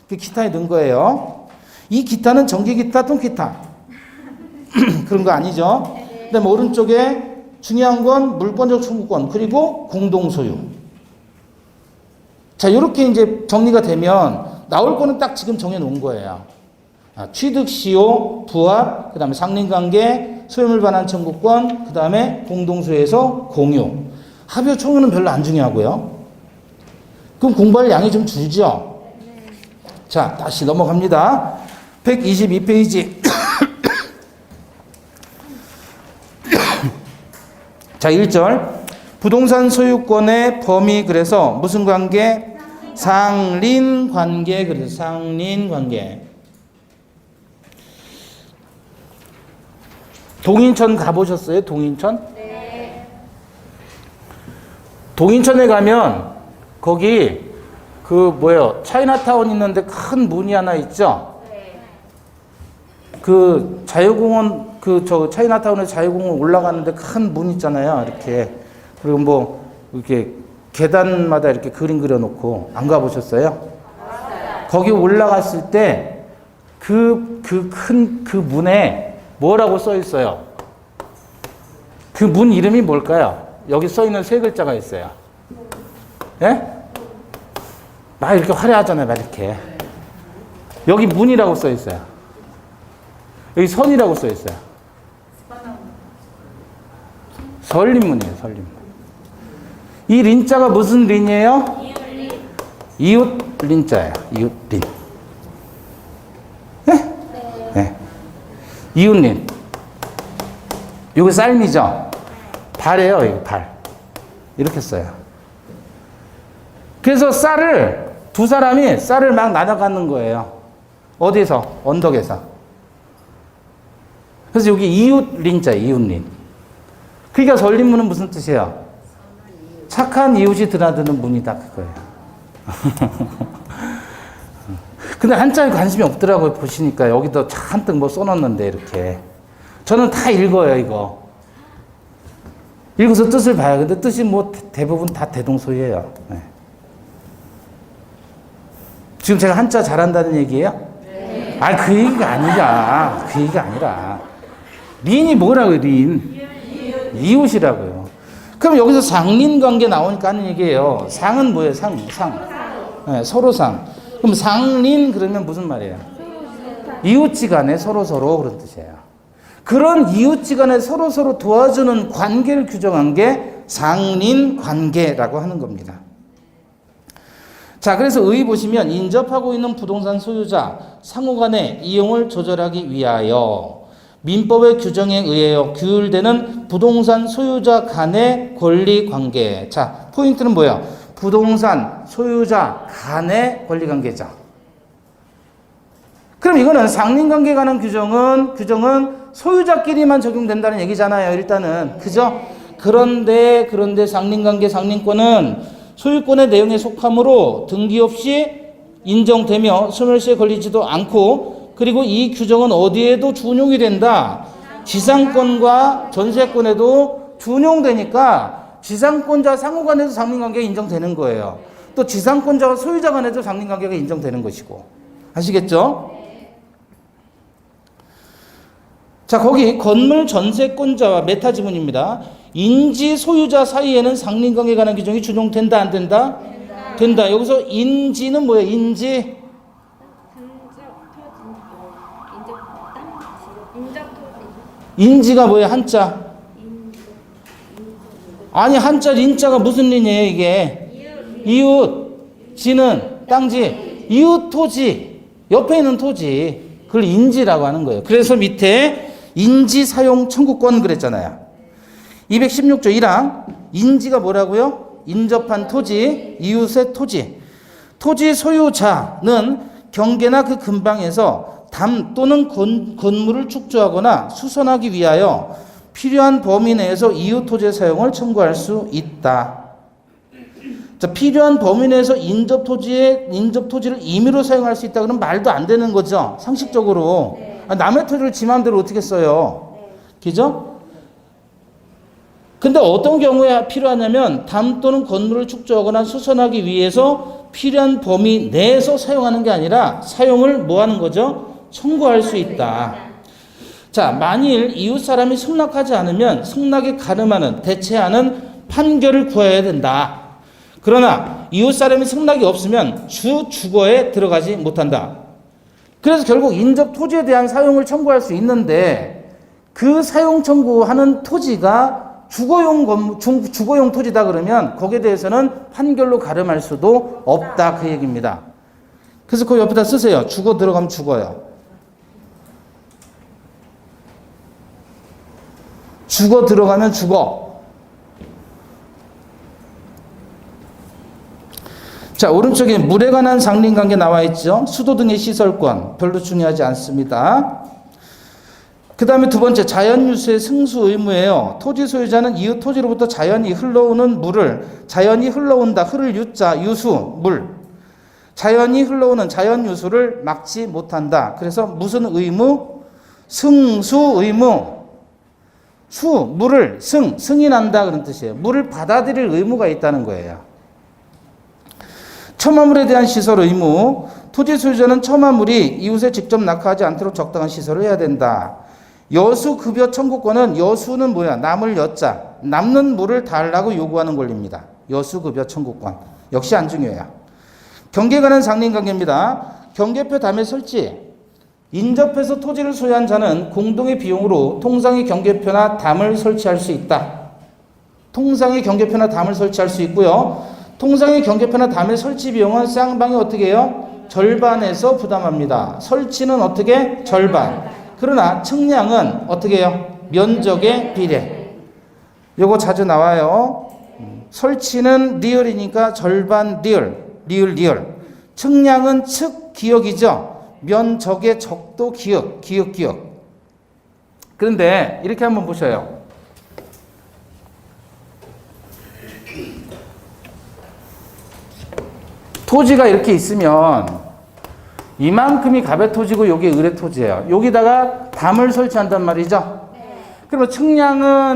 그 기타에 넣은 거예요. 이 기타는 전기기타, 통기타. 그런 거 아니죠? 그 다음에 오른쪽에 중요한 건 물권적 청구권, 그리고 공동소유. 자, 이렇게 이제 정리가 되면 나올 거는 딱 지금 정해 놓은 거예요. 취득 시효, 부합, 그 다음에 상린관계, 소유물 반환 청구권, 그 다음에 공동소유에서 공유. 합의 총유는 별로 안 중요하고요. 그럼 공부할 양이 좀 줄죠? 자, 다시 넘어갑니다. 122페이지. 자, 1절. 부동산 소유권의 범위, 그래서 무슨 관계? 상린관계. 그래서 상린관계. 동인천 가보셨어요? 동인천? 네. 동인천에 가면 거기 그 뭐예요? 차이나타운 있는데 큰 문이 하나 있죠? 네. 그 자유공원 저 차이나타운에 자유공원 올라가는데 큰 문 있잖아요. 이렇게. 그리고 뭐 이렇게 계단마다 이렇게 그림 그려놓고 안 가보셨어요? 맞아요. 거기 올라갔을 때 그 큰 그 문에 뭐라고 써 있어요? 그 문 이름이 뭘까요? 여기 써 있는 세 글자가 있어요. 예? 막 이렇게 화려하잖아요. 막 이렇게. 여기 문이라고 써 있어요. 여기 선이라고 써 있어요. 설린문이에요. 설린문. 이 린자가 무슨 린이에요? 이웃 린자예요. 이웃 린. 네? 네. 이웃 린. 이거 쌀미죠? 발이에요. 이거 발. 이렇게 써요. 그래서 쌀을 두 사람이 쌀을 막 나눠가는 거예요. 어디서? 언덕에서. 그래서 여기 이웃 린자예요. 이웃 린. 그러니까 설린문은 무슨 뜻이에요? 착한 이웃이 드나드는 문이다, 그거예요. 근데 한자에 관심이 없더라고요. 보시니까 여기도 잔뜩 뭐 써놨는데 이렇게. 저는 다 읽어요, 이거. 읽어서 뜻을 봐요. 근데 뜻이 뭐 대부분 다 대동소이예요. 네. 지금 제가 한자 잘한다는 얘기예요? 네. 아, 그 얘기가 아니라. 그 얘기가 아니라. 린이 뭐라고요, 린? 이웃이라고요. 그럼 여기서 상린관계 나오니까 하는 얘기예요. 상은 뭐예요? 상. 네, 서로상. 그럼 상린 그러면 무슨 말이에요? 이웃지간에 서로서로 그런 뜻이에요. 그런 이웃지간에 서로서로 도와주는 관계를 규정한 게 상린관계라고 하는 겁니다. 자, 그래서 의 보시면 인접하고 있는 부동산 소유자 상호간의 이용을 조절하기 위하여 민법의 규정에 의하여 규율되는 부동산 소유자 간의 권리 관계. 자, 포인트는 뭐예요? 부동산 소유자 간의 권리 관계죠. 그럼 이거는 상린관계에 관한 규정은 소유자끼리만 적용된다는 얘기잖아요. 일단은. 그죠? 그런데 상린관계, 상린권은 소유권의 내용에 속하므로 등기 없이 인정되며 소멸시에 걸리지도 않고, 그리고 이 규정은 어디에도 준용이 된다. 지상권과 전세권에도 준용되니까 지상권자 상호간에도 상린관계가 인정되는 거예요. 또 지상권자와 소유자 간에도 상린관계가 인정되는 것이고. 아시겠죠? 자, 거기 건물 전세권자와 메타지분입니다. 인지 소유자 사이에는 상린관계에 관한 규정이 준용된다, 안 된다? 된다. 여기서 인지는 뭐예요? 인지? 인지가 뭐예요? 한자. 아니, 한자 린자가 무슨 린이에요, 이게? 이웃. 지는 땅지. 이웃 토지. 옆에 있는 토지. 그걸 인지라고 하는 거예요. 그래서 밑에 인지 사용 청구권 그랬잖아요. 216조 1항. 인지가 뭐라고요? 인접한 토지, 이웃의 토지. 토지 소유자는 경계나 그 근방에서 담 또는 건물을 축조하거나 수선하기 위하여 필요한 범위 내에서 이웃 토지의 사용을 청구할 수 있다. 자, 필요한 범위 내에서 인접 토지를 임의로 사용할 수 있다. 그러면 말도 안 되는 거죠. 상식적으로. 남의 토지를 지 마음대로 어떻게 써요? 그죠? 근데 어떤 경우에 필요하냐면 담 또는 건물을 축조하거나 수선하기 위해서 필요한 범위 내에서 사용하는 게 아니라 사용을 뭐 하는 거죠? 청구할 수 있다. 자, 만일 이웃 사람이 승낙하지 않으면 승낙에 가름하는 대체하는 판결을 구해야 된다. 그러나 이웃 사람이 승낙이 없으면 주거에 들어가지 못한다. 그래서 결국 인접 토지에 대한 사용을 청구할 수 있는데 그 사용 청구하는 토지가 주거용 토지다 그러면 거기에 대해서는 판결로 가름할 수도 없다 그 얘기입니다. 그래서 그 옆에다 쓰세요. 주거 들어가면 죽어요. 주거 들어가면 죽어. 자, 오른쪽에 물에 관한 상린관계 나와 있죠. 수도 등의 시설권 별로 중요하지 않습니다. 그 다음에 두 번째 자연유수의 승수 의무예요. 토지 소유자는 이웃 토지로부터 자연히 흘러오는 물을 자연히 흘러온다. 흐를 유자 유수 물 자연히 흘러오는 자연유수를 막지 못한다. 그래서 무슨 의무? 승수 의무. 물을 승인한다 그런 뜻이에요. 물을 받아들일 의무가 있다는 거예요. 첨화물에 대한 시설 의무. 토지 소유자는 첨화물이 이웃에 직접 낙하하지 않도록 적당한 시설을 해야 된다. 여수급여 청구권은 여수는 뭐야? 남을 여자. 남는 물을 달라고 요구하는 권리입니다. 여수급여 청구권. 역시 안 중요해요. 경계에 관한 상린관계입니다. 경계표 담의 설치. 인접해서 토지를 소유한 자는 공동의 비용으로 통상의 경계표나 담을 설치할 수 있다. 통상의 경계표나 담을 설치할 수 있고요. 통상의 경계표나 담의 설치 비용은 쌍방이 어떻게 해요? 절반에서 부담합니다. 설치는 어떻게? 절반. 그러나 측량은 어떻게 해요? 면적에 비례. 요거 자주 나와요. 설치는 리을이니까 절반 리을. 측량은 측 기역이죠. 면적의 적도 기역. 그런데 이렇게 한번 보셔요. 토지가 이렇게 있으면 이만큼이 갑의 토지고 여기 을의 토지예요. 여기다가 담을 설치한단 말이죠. 그러면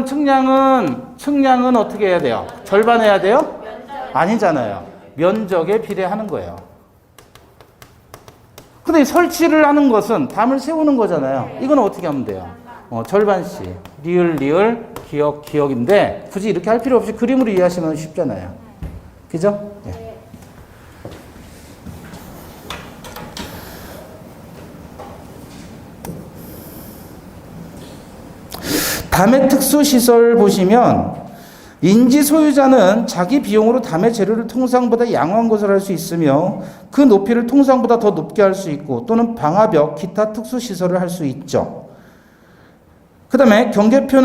측량은 어떻게 해야 돼요? 절반 해야 돼요? 아니잖아요. 면적에 비례하는 거예요. 근데 설치를 하는 것은 담을 세우는 거잖아요. 이건 어떻게 하면 돼요? 절반씩. 리을, 기역인데 굳이 이렇게 할 필요 없이 그림으로 이해하시면 쉽잖아요. 그죠? 네. 담의 특수시설 보시면 인지 소유자는 자기 비용으로 담의 재료를 통상보다 양호한 것을 할 수 있으며 그 높이를 통상보다 더 높게 할 수 있고 또는 방화벽, 기타 특수시설을 할 수 있죠. 그 다음에 경계표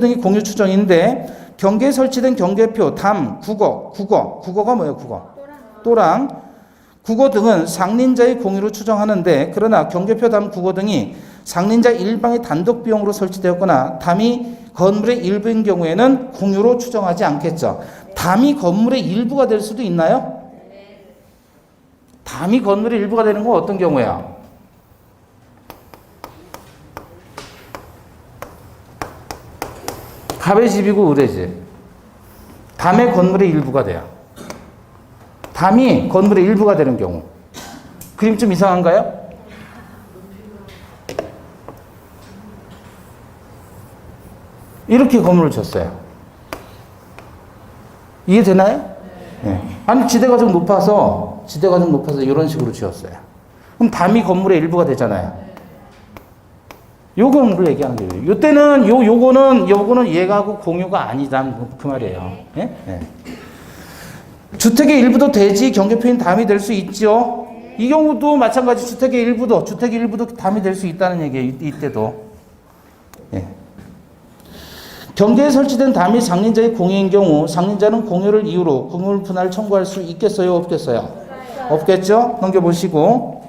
등이 공유 추정인데 경계에 설치된 경계표, 담, 국어가 뭐예요? 또랑 국어 등은 상린자의 공유로 추정하는데 그러나 경계표, 담, 국어 등이 상린자 일방의 단독 비용으로 설치되었거나 담이 건물의 일부인 경우에는 공유로 추정하지 않겠죠. 담이 건물의 일부가 될 수도 있나요? 담이 건물의 일부가 되는 건 어떤 경우야? 갑의 집이고 을의 집. 담의 건물의 일부가 돼요. 담이 건물의 일부가 되는 경우. 그림 좀 이상한가요? 이렇게 건물을 졌어요. 이해되나요? 네. 아니 지대가 좀 높아서 이런 식으로 지었어요. 그럼 담이 건물의 일부가 되잖아요. 요거를 얘기하는 거예요. 요때는 요거는 얘가하고 공유가 아니다 그 말이에요. 네? 네. 주택의 일부도 대지 경계표인 담이 될 수 있죠. 이 경우도 마찬가지 주택의 일부도 담이 될 수 있다는 얘기예요. 이때도. 네. 경계에 설치된 담이 상린자의 공유인 경우 상린자는 공유를 이유로 공유 분할을 청구할 수 있겠어요? 없겠어요? 없겠죠? 넘겨보시고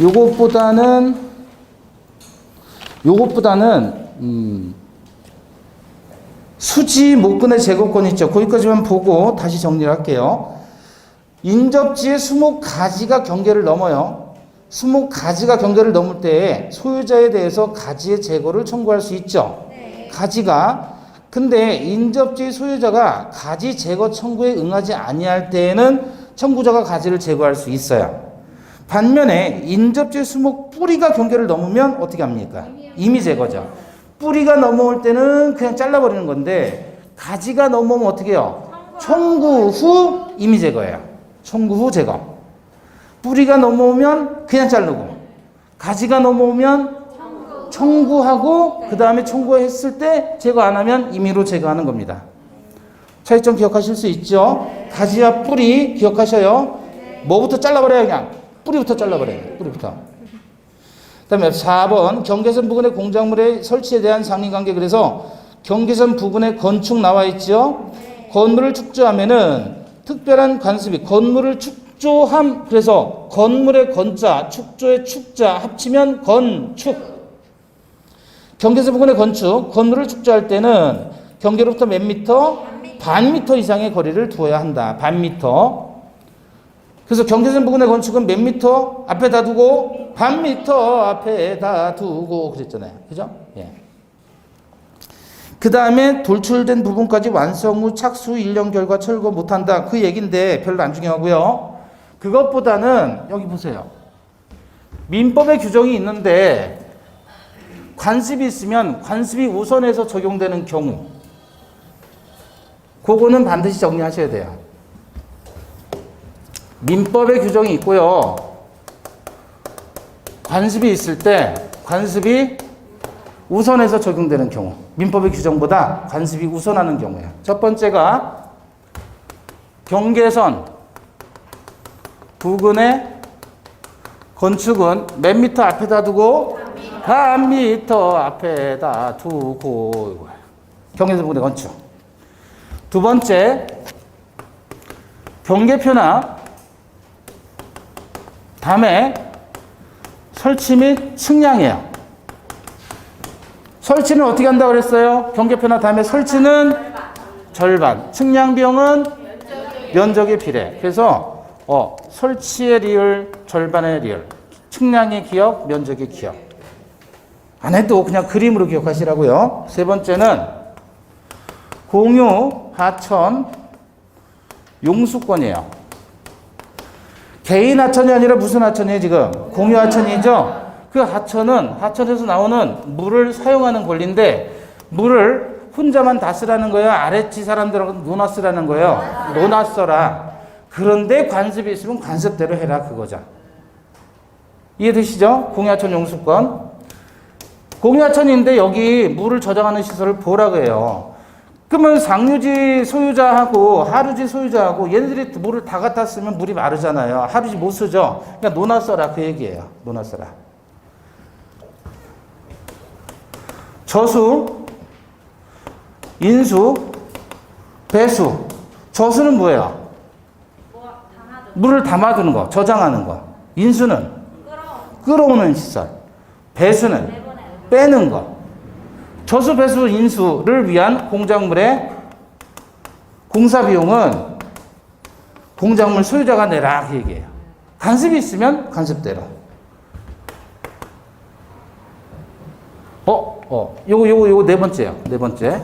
요것보다는 수지 목근의 제거권 있죠. 거기까지만 보고 다시 정리를 할게요. 인접지의 수목가지가 경계를 넘어요. 수목가지가 경계를 넘을 때에 소유자에 대해서 가지의 제거를 청구할 수 있죠. 네. 가지가. 근데 인접지 소유자가 가지 제거 청구에 응하지 아니할 때에는 청구자가 가지를 제거할 수 있어요. 반면에 인접지 수목 뿌리가 경계를 넘으면 어떻게 합니까? 임의 제거죠. 뿌리가 넘어올 때는 그냥 잘라버리는 건데 가지가 넘어오면 어떻게 해요? 청구 후 임의 제거예요. 청구 후 제거. 뿌리가 넘어오면 그냥 자르고 가지가 넘어오면 청구하고 그 다음에 청구했을 때 제거 안 하면 임의로 제거하는 겁니다. 차이점 기억하실 수 있죠? 가지와 뿌리 기억하셔요. 뭐부터 잘라버려요? 그냥 뿌리부터 잘라버려요. 뿌리부터. 그 다음에 4번 경계선 부근의 공작물의 설치에 대한 상린관계. 그래서 경계선 부근의 건축 나와 있죠. 건물을 축조하면은 특별한 관습이 건물을 축조함. 그래서 건물의 건자, 축조의 축자 합치면 건축. 경계선 부근의 건축, 건물을 축조할 때는 경계로부터 몇 미터? 반 미터 이상의 거리를 두어야 한다. 반 미터. 그래서 경계선 부근의 건축은 몇 미터 앞에다 두고 반 미터 앞에다 두고 그랬잖아요. 그죠? 예. 그 다음에 돌출된 부분까지 완성 후 착수 인력 결과 철거 못한다. 그 얘기인데 별로 안 중요하고요. 그것보다는 여기 보세요. 민법의 규정이 있는데 관습이 있으면 관습이 우선해서 적용되는 경우 그거는 반드시 정리하셔야 돼요. 민법의 규정이 있고요. 관습이 있을 때 관습이 우선해서 적용되는 경우 민법의 규정보다 관습이 우선하는 경우예요. 첫 번째가 경계선 부근의 건축은 몇 미터 앞에다 두고 반 미터 앞에다 두고 경계선 부근의 건축. 두 번째 경계표나 담의 설치 및 측량이에요. 설치는 어떻게 한다고 그랬어요? 경계표나 담의 설치는 절반, 측량 비용은 면적의 비례. 그래서 설치의 리을, 절반의 리을, 측량의 기억, 면적의 기억. 안 해도 그냥 그림으로 기억하시라고요. 세 번째는 공유, 하천, 용수권이에요. 개인 하천이 아니라 무슨 하천이에요, 지금? 공유 하천이죠? 그 하천은, 하천에서 나오는 물을 사용하는 권리인데, 물을 혼자만 다 쓰라는 거예요? 아래지 사람들하고 논아 쓰라는 거예요? 논아 써라. 그런데 관습이 있으면 관습대로 해라, 그거죠. 이해되시죠? 공유 하천 용수권. 공유 하천인데 여기 물을 저장하는 시설을 보라고 해요. 그러면 상류지 소유자하고 하류지 소유자하고 얘네들이 물을 다 갖다 쓰면 물이 마르잖아요. 하류지 못 쓰죠. 그러니까 논아 써라 그 얘기예요. 논아 써라. 저수, 인수, 배수. 저수는 뭐예요? 물을 담아두는 거, 저장하는 거. 인수는 끌어오는 시설. 배수는 빼는 거. 저수, 배수, 인수를 위한 공작물의 공사 비용은 공작물 소유자가 내라 그 얘기예요. 관습이 있으면 관습대로. 요거 네 번째요. 네 번째.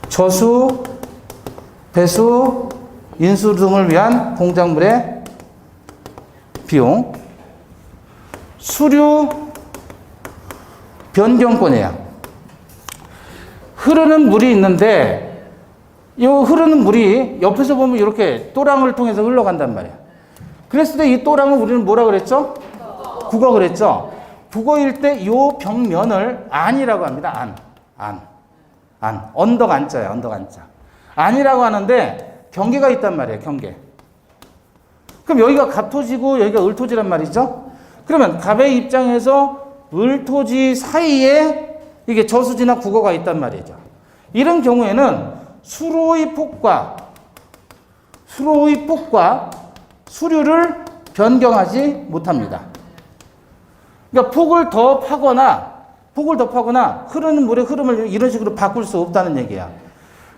저수, 배수, 인수 등을 위한 공작물의 비용. 수류 변경권이에요. 흐르는 물이 있는데 이 흐르는 물이 옆에서 보면 이렇게 또랑을 통해서 흘러간단 말이에요. 그랬을 때 이 또랑을 우리는 뭐라 그랬죠? 국어 그랬죠? 국어일 때 이 벽면을 안이라고 합니다. 안. 언덕 안자예요. 언덕 안자. 안이라고 하는데 경계가 있단 말이에요. 경계. 그럼 여기가 갑토지고 여기가 을토지란 말이죠? 그러면 갑의 입장에서 을토지 사이에 이게 저수지나 국어가 있단 말이죠. 이런 경우에는 수로의 폭과 수류를 변경하지 못합니다. 그러니까 폭을 더 파거나 흐르는 물의 흐름을 이런 식으로 바꿀 수 없다는 얘기야.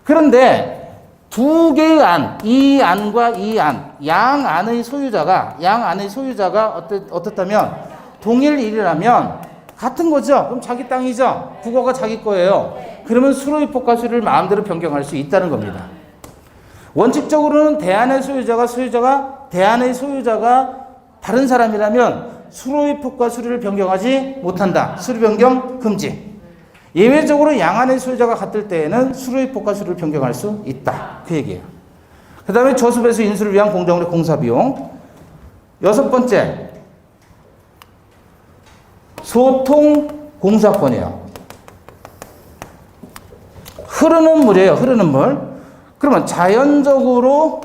그런데 두 개의 안, 이 안과 이 안, 양 안의 소유자가 어떻다면 동일 일이라면 같은 거죠. 그럼 자기 땅이죠. 국어가 자기 거예요. 그러면 수로의 폭과 수를 마음대로 변경할 수 있다는 겁니다. 원칙적으로는 대안의 소유자가 다른 사람이라면 수로의 폭과 수를 변경하지 못한다. 수로 변경 금지. 예외적으로 양안의 소유자가 같을 때에는 수로의 폭과 수를 변경할 수 있다. 그 얘기예요. 그 다음에 저수배수 인수를 위한 공정거래 공사비용. 6번째, 소통 공사권이에요. 흐르는 물이에요. 흐르는 물. 그러면 자연적으로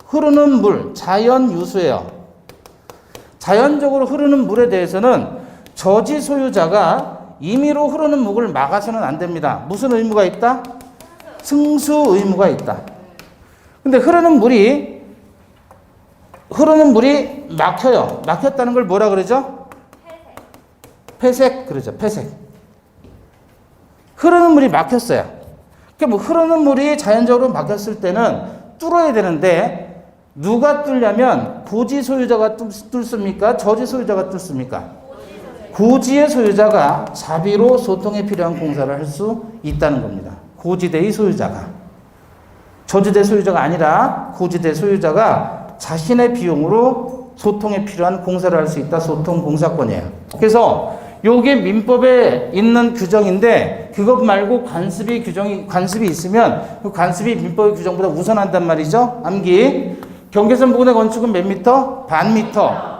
흐르는 물, 자연유수예요. 자연적으로 흐르는 물에 대해서는 저지 소유자가 임의로 흐르는 물을 막아서는 안 됩니다. 무슨 의무가 있다? 승수 의무가 있다. 근데 흐르는 물이 막혀요. 막혔다는 걸 뭐라 그러죠? 폐색 그러죠. 폐색. 흐르는 물이 막혔어요. 그러니까 뭐 흐르는 물이 자연적으로 막혔을 때는 뚫어야 되는데 누가 뚫냐면 고지 소유자가 뚫습니까? 저지 소유자가 뚫습니까? 고지의 소유자가 자비로 소통에 필요한 공사를 할 수 있다는 겁니다. 고지대의 소유자가. 저지대 소유자가 아니라 고지대 소유자가 자신의 비용으로 소통에 필요한 공사를 할 수 있다. 소통 공사권이에요. 그래서 요게 민법에 있는 규정인데 그것 말고 관습이 있으면 그 관습이 민법의 규정보다 우선한단 말이죠. 암기. 경계선 부근의 건축은 몇 미터? 반 미터.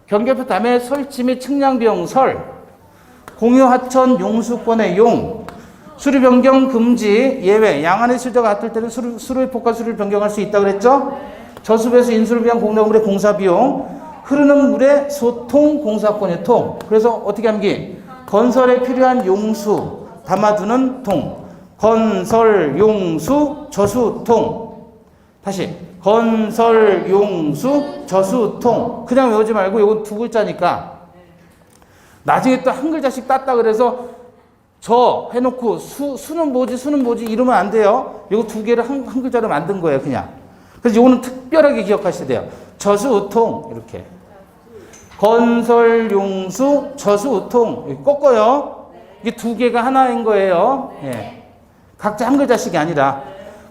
경계표 다음에 설치 및 측량 비용 설, 공유 하천 용수권의 용, 수류 변경 금지 예외, 양안의 소유자가 같을 때는 수로의 폭과 수를 변경할 수 있다고 그랬죠? 저수배수 인수를 위한 공정물의 공사 비용, 흐르는 물의 소통 공사권의 통. 그래서 어떻게 암기? 건설에 필요한 용수 담아두는 통, 건설 용수 저수통. 다시. 건설, 용수, 저수통. 그냥 외우지 말고 이건 두 글자니까 나중에 또 한 글자씩 땄다 그래서 저 해놓고 수는 뭐지 이러면 안 돼요. 이거 두 개를 한 글자로 만든 거예요 그냥. 그래서 이거는 특별하게 기억하셔야 돼요. 저수통 이렇게. 건설, 용수, 저수통 꺾어요. 이게 두 개가 하나인 거예요. 예. 각자 한 글자씩이 아니라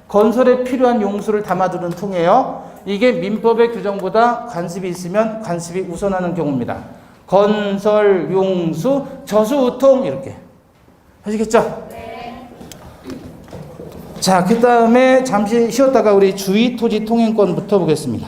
건설에 필요한 용수를 담아두는 통이에요. 이게 민법의 규정보다 관습이 있으면 관습이 우선하는 경우입니다. 건설, 용수, 저수통 이렇게. 아시겠죠? 네. 자, 그 다음에 잠시 쉬었다가 우리 주의 토지 통행권부터 보겠습니다.